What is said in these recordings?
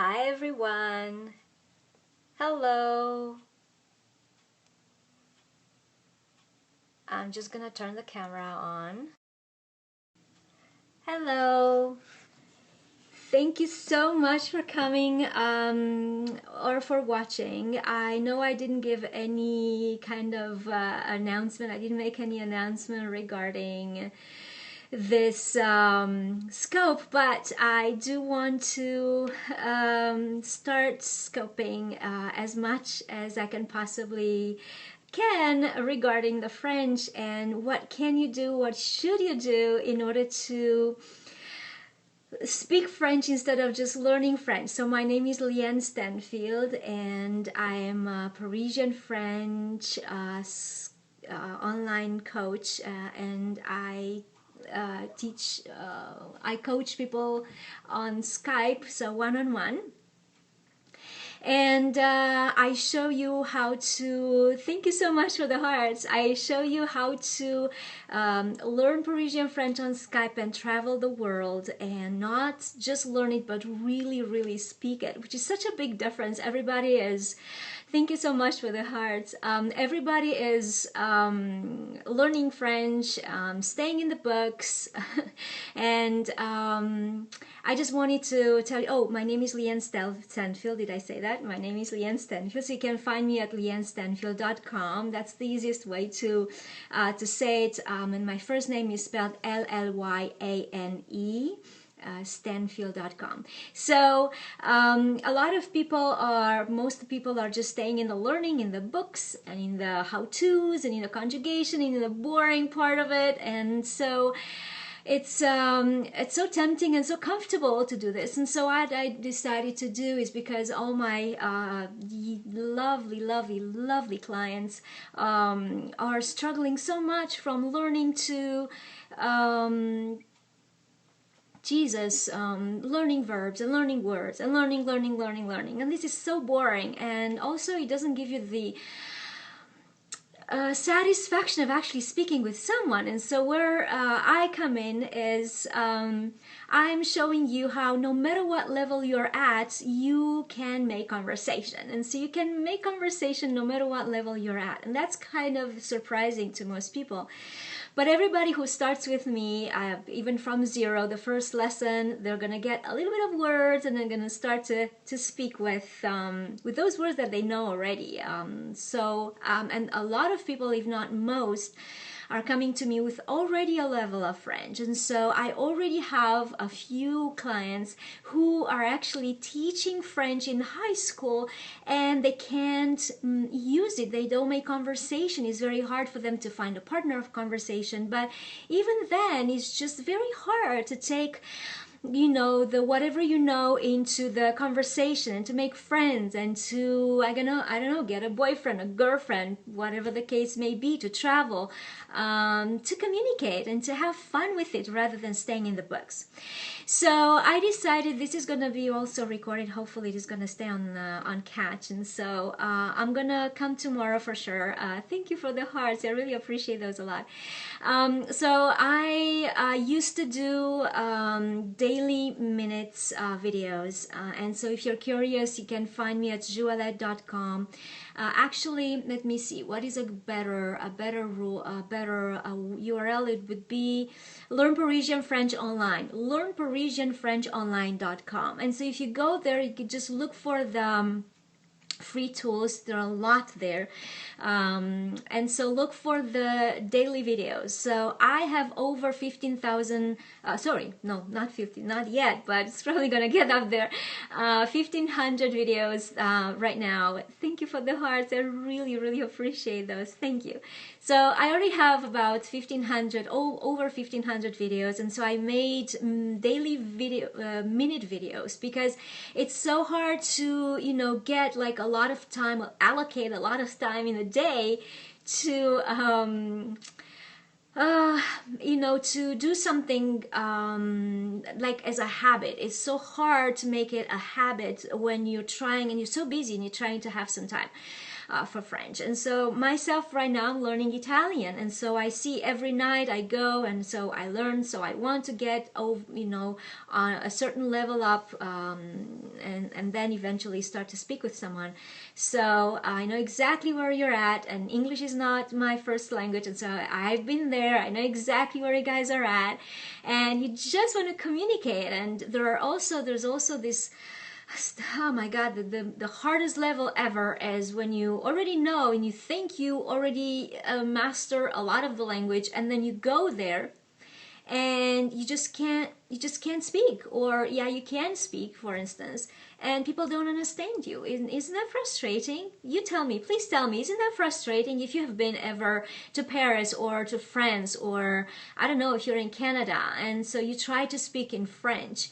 Hi everyone. Hello. I'm just gonna turn the camera on. Hello. Thank you so much for coming or for watching. I know I didn't give any kind of announcement. I didn't make any announcement regarding this scope, but I do want to start scoping as much as I can regarding the French and what can you do, what should you do in order to speak French instead of just learning French. So my name is Llyane Stanfield and I am a Parisian French online coach and I coach people on Skype, so one-on-one. And I show you how to, thank you so much for the hearts, I show you how to learn Parisian French on Skype and travel the world and not just learn it but really speak it, which is such a big difference. Everybody is, thank you so much for the hearts, everybody is learning French, staying in the books and I just wanted to tell you, oh, my name is Llyane Stanfield. Did I say that? My name is Llyane Stanfield. So you can find me at LlyaneStanfield.com. That's the easiest way to say it. And my first name is spelled L-L-Y-A-N-E. Stanfield.com. So a lot of people most people are just staying in the learning, in the books and in the how-tos and in the conjugation, in the boring part of it. And so it's so tempting and so comfortable to do this. And so what I decided to do is, because all my lovely clients are struggling so much from learning to learning verbs and learning words and learning, and this is so boring, and also it doesn't give you the satisfaction of actually speaking with someone. And so where I come in is I'm showing you how no matter what level you're at, you can make conversation. And so you can make conversation no matter what level you're at. And that's kind of surprising to most people. But everybody who starts with me, even from zero, the first lesson, they're going to get a little bit of words and they're going to start to speak with those words that they know already. And a lot of people, if not most, are coming to me with already a level of French. And so I already have a few clients who are actually teaching French in high school and they can't use it. They don't make conversation. It's very hard for them to find a partner of conversation. But even then, it's just very hard to take the whatever you know into the conversation and to make friends and to I don't know, get a boyfriend, a girlfriend, whatever the case may be, to travel, to communicate and to have fun with it rather than staying in the books. So I decided this is going to be also recorded. Hopefully it is going to stay on catch, and so I'm gonna come tomorrow for sure. Thank you for the hearts. I really appreciate those a lot. So I used to do daily minutes videos, and so if you're curious, you can find me at J'Ouellette.com. Actually, let me see, what is a better URL? It would be Learn Parisian French Online, LearnParisianFrenchOnline.com. And so if you go there, you could just look for the free tools. There are a lot there, and so look for the daily videos. So I have over 15,000 sorry, no, not 50, not yet, but it's probably gonna get up there, 1,500 videos right now. Thank you for the hearts. I really appreciate those. Thank you. So I already have about 1,500, over 1,500 videos, and so I made daily minute videos, because it's so hard to get like a lot of time, allocate a lot of time in a day to to do something like as a habit. It's so hard to make it a habit when you're trying and you're so busy and you're trying to have some time. for French. And so myself right now I'm learning Italian, and so I see every night I go, and so I learn. So I want to get over, on a certain level up, and then eventually start to speak with someone. So I know exactly where you're at, and English is not my first language, and so I've been there. I know exactly where you guys are at, and you just want to communicate. And there's also this, oh my God, the hardest level ever is when you already know and you think you already master a lot of the language, and then you go there and you just can't speak, or yeah, you can speak, for instance, and people don't understand you. Isn't that frustrating? You tell me, please tell me, isn't that frustrating if you have been ever to Paris or to France, or I don't know, if you're in Canada and so you try to speak in French?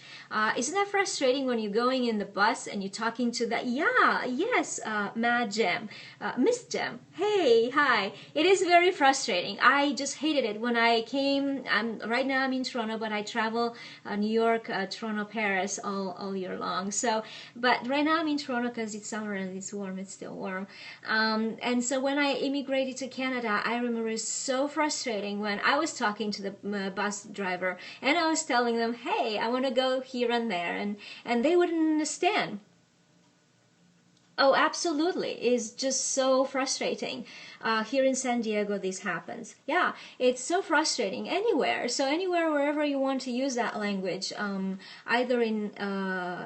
Isn't that frustrating when you're going in the bus and you're talking to that, yeah, yes, Mad Gem, Miss Gem, hey, hi. It is very frustrating. I just hated it when I came. Right now I'm in Toronto, but I travel New York, Toronto, Paris all year long. So, but right now I'm in Toronto because it's summer and it's warm. It's still warm. And so when I immigrated to Canada, I remember it was so frustrating when I was talking to the bus driver and I was telling them, hey, I want to go here and there, and they wouldn't understand. Oh, absolutely. It's just so frustrating. Here in San Diego, this happens. Yeah, it's so frustrating anywhere. So anywhere, wherever you want to use that language, either in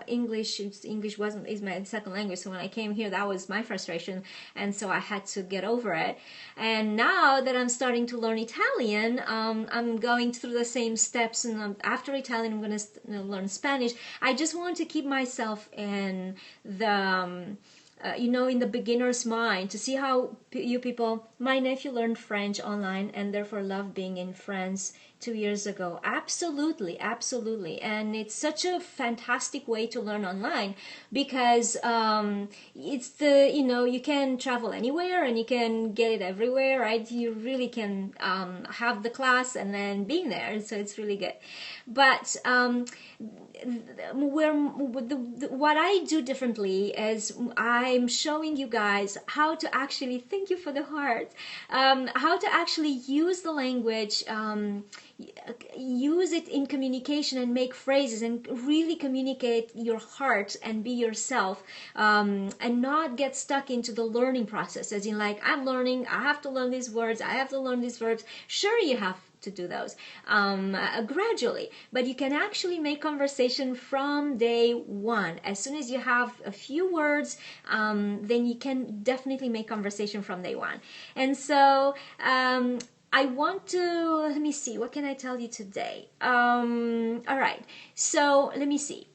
English. English is my second language. So when I came here, that was my frustration, and so I had to get over it. And now that I'm starting to learn Italian, I'm going through the same steps. And after Italian, I'm going to learn Spanish. I just want to keep myself in the in the beginner's mind, to see how you people. My nephew learned French online and therefore loved being in France 2 years ago. Absolutely, absolutely. And it's such a fantastic way to learn online because it's you can travel anywhere and you can get it everywhere, right? You really can have the class and then being there. So it's really good. But what I do differently is I'm showing you guys how to actually, thank you for the heart, how to actually use the language, use it in communication and make phrases and really communicate your heart and be yourself, and not get stuck into the learning process, as in like, I'm learning, I have to learn these words, I have to learn these verbs. Sure, you have to do those gradually, but you can actually make conversation from day one. As soon as you have a few words, then you can definitely make conversation from day one. And so I want to, let me see, what can I tell you today? All right, so let me see.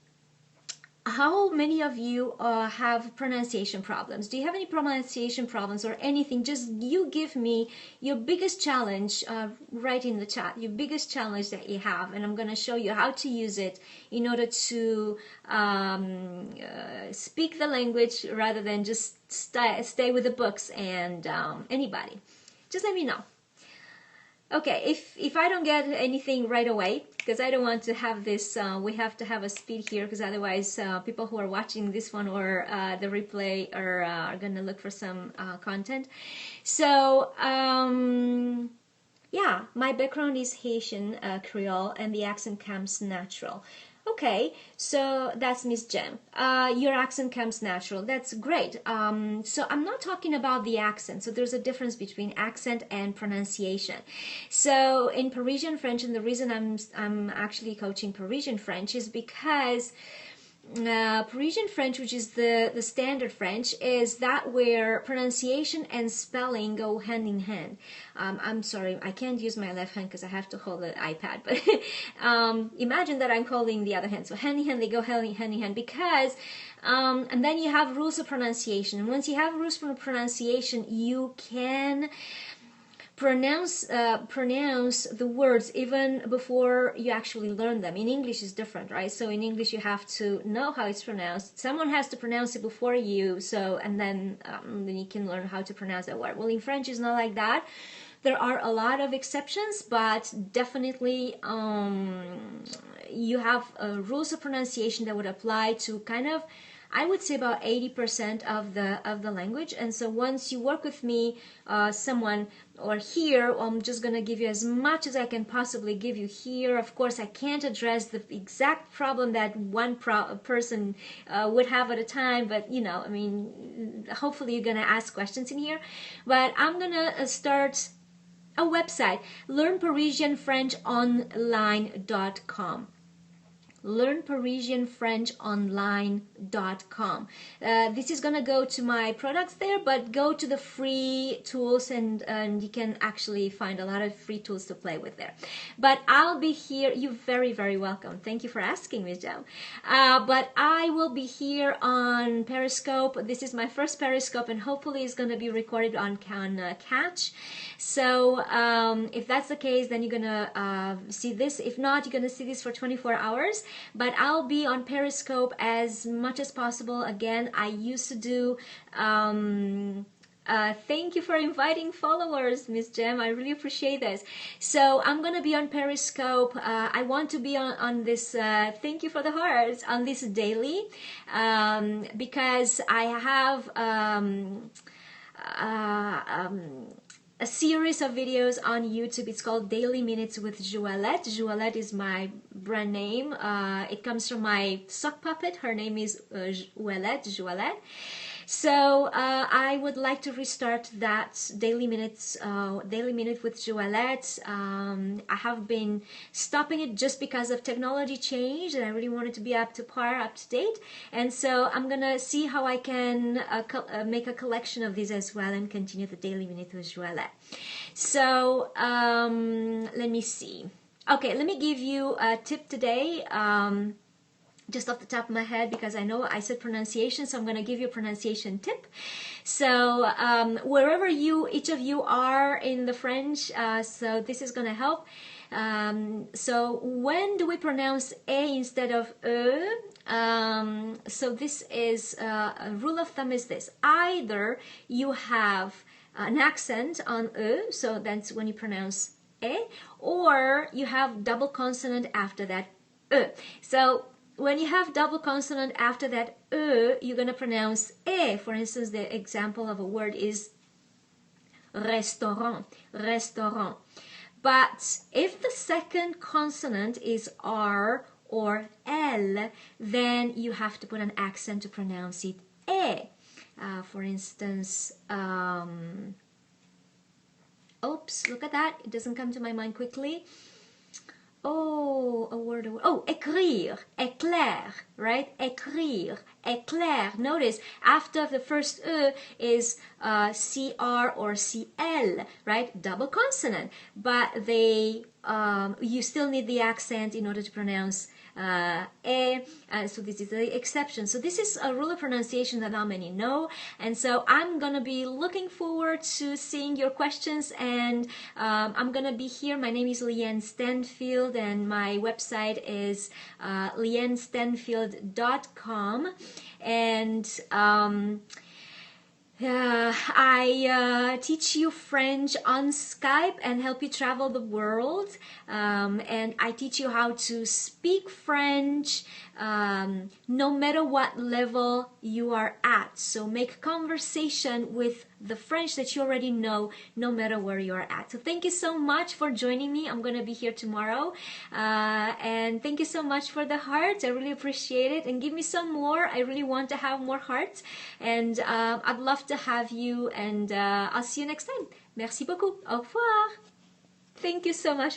How many of you have pronunciation problems? Do you have any pronunciation problems or anything? Just you give me your biggest challenge, right in the chat, your biggest challenge that you have, and I'm going to show you how to use it in order to speak the language rather than just stay with the books and anybody. Just let me know. Okay, if I don't get anything right away, because I don't want to have this, we have to have a speed here, because otherwise people who are watching this one or the replay are going to look for some content. So, yeah, my background is Haitian Creole, and the accent comes natural. Okay, so that's Miss Jem. Your accent comes natural. That's great. So I'm not talking about the accent. So there's a difference between accent and pronunciation. So in Parisian French, and the reason I'm actually coaching Parisian French is because Parisian French, which is the standard French, is that where pronunciation and spelling go hand in hand. I'm sorry, I can't use my left hand because I have to hold the iPad, but imagine that I'm holding the other hand. So hand in hand, they go hand in hand because, and then you have rules of pronunciation. And once you have rules for pronunciation, you can pronounce the words even before you actually learn them. In English is different, right? So in English you have to know how it's pronounced. Someone has to pronounce it before you, so and then you can learn how to pronounce that word. Well, in French it's not like that. There are a lot of exceptions, but definitely you have rules of pronunciation that would apply to kind of I would say about 80% of the language. And so once you work with me, someone or here, I'm just gonna give you as much as I can possibly give you here. Of course, I can't address the exact problem that one person would have at a time, but you know, I mean, hopefully you're gonna ask questions in here. But I'm gonna start a website, learnparisianfrenchonline.com. learnparisianfrenchonline.com. This is gonna go to my products there, but go to the free tools and you can actually find a lot of free tools to play with there. But I'll be here. You're very, very welcome. Thank you for asking, Ms. Jo. But I will be here on Periscope. This is my first Periscope, and hopefully it's gonna be recorded on Catch. So if that's the case, then you're gonna see this. If not, you're gonna see this for 24 hours. But I'll be on Periscope as much as possible. Again, I used to do thank you for inviting followers, Miss Jem. I really appreciate this. So I'm gonna be on Periscope. I want to be on this thank you for the hearts on this daily, because I have a series of videos on YouTube. It's called Daily Minutes with J'Ouellette. J'Ouellette is my brand name. It comes from my sock puppet. Her name is J'Ouellette. So I would like to restart that Daily Minute with J'Ouellette. I have been stopping it just because of technology change, and I really wanted to be up to par, up to date. And so I'm gonna see how I can make a collection of these as well and continue the Daily Minute with J'Ouellette. So let me see. Okay, let me give you a tip today. Just off the top of my head, because I know I said pronunciation, so I'm going to give you a pronunciation tip. So wherever each of you are in the French, so this is going to help. So when do we pronounce A instead of E? So this is a rule of thumb is this: either you have an accent on E, so that's when you pronounce E, or you have double consonant after that E. So when you have double consonant after that you're going to pronounce E. For instance, the example of a word is restaurant, restaurant. But if the second consonant is R or L, then you have to put an accent to pronounce it E. For instance, oops, look at that. It doesn't come to my mind quickly. Oh, a word. Oh, écrire, éclair, right? Écrire, éclair. Notice after the first E is CR or CL, right? Double consonant, but they you still need the accent in order to pronounce E, so this is the exception. So this is a rule of pronunciation that not many know, and so I'm gonna be looking forward to seeing your questions, and I'm gonna be here. My name is Llyane Stanfield, and my website is LyaneStanfield.com, and I teach you French on Skype and help you travel the world, and I teach you how to speak French no matter what level you are at. So make conversation with the French that you already know, no matter where you are at. So thank you so much for joining me. I'm going to be here tomorrow, and thank you so much for the hearts. I really appreciate it, and give me some more. I really want to have more hearts, and I'd love to have you, and I'll see you next time. Merci beaucoup. Au revoir. Thank you so much.